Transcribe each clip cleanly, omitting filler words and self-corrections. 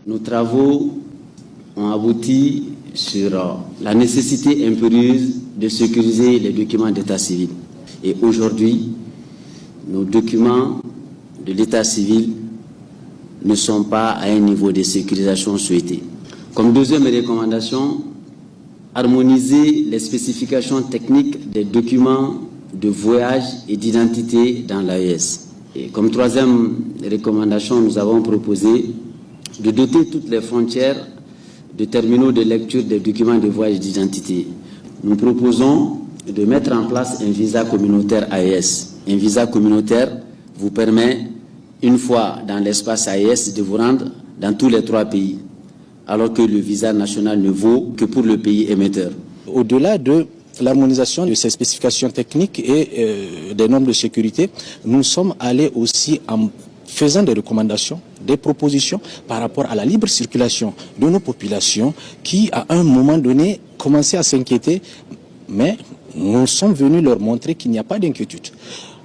Nos travaux ont abouti sur la nécessité impérieuse de sécuriser les documents d'état civil. Et aujourd'hui, nos documents de l'état civil ne sont pas à un niveau de sécurisation souhaité. Comme deuxième recommandation, harmoniser les spécifications techniques des documents de voyage et d'identité dans l'AES. Et comme troisième recommandation, nous avons proposé de doter toutes les frontières de terminaux de lecture des documents de voyage et d'identité. Nous proposons de mettre en place un visa communautaire AES. Un visa communautaire vous permet, une fois dans l'espace AES, de vous rendre dans tous les 3 pays, alors que le visa national ne vaut que pour le pays émetteur. Au-delà de l'harmonisation de ces spécifications techniques et des normes de sécurité, nous sommes allés aussi en faisant des recommandations, des propositions par rapport à la libre circulation de nos populations qui, à un moment donné, commençaient à s'inquiéter, mais nous sommes venus leur montrer qu'il n'y a pas d'inquiétude.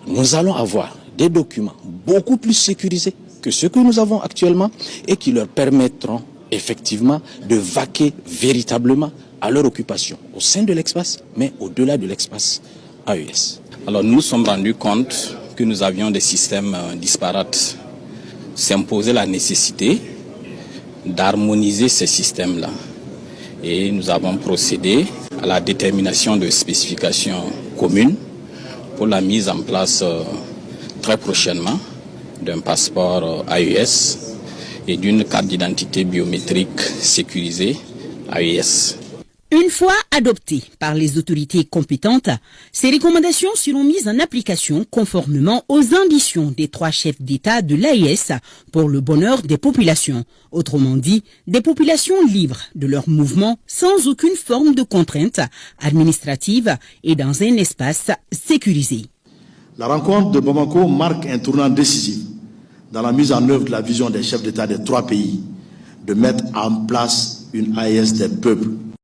Nous allons avoir des documents beaucoup plus sécurisés que ceux que nous avons actuellement et qui leur permettront effectivement de vaquer véritablement à leur occupation au sein de l'espace, mais au-delà de l'espace AES. Alors nous nous sommes rendus compte que nous avions des systèmes disparates. S'imposait la nécessité d'harmoniser ces systèmes-là. Et nous avons procédé à la détermination de spécifications communes pour la mise en place très prochainement d'un passeport AES et d'une carte d'identité biométrique sécurisée AES. Une fois adoptées par les autorités compétentes, ces recommandations seront mises en application conformément aux ambitions des 3 chefs d'État de l'AES pour le bonheur des populations. Autrement dit, des populations libres de leurs mouvements sans aucune forme de contrainte administrative et dans un espace sécurisé. La rencontre de Bamako marque un tournant décisif dans la mise en œuvre de la vision des chefs d'État des 3 pays de mettre en place une AES des peuples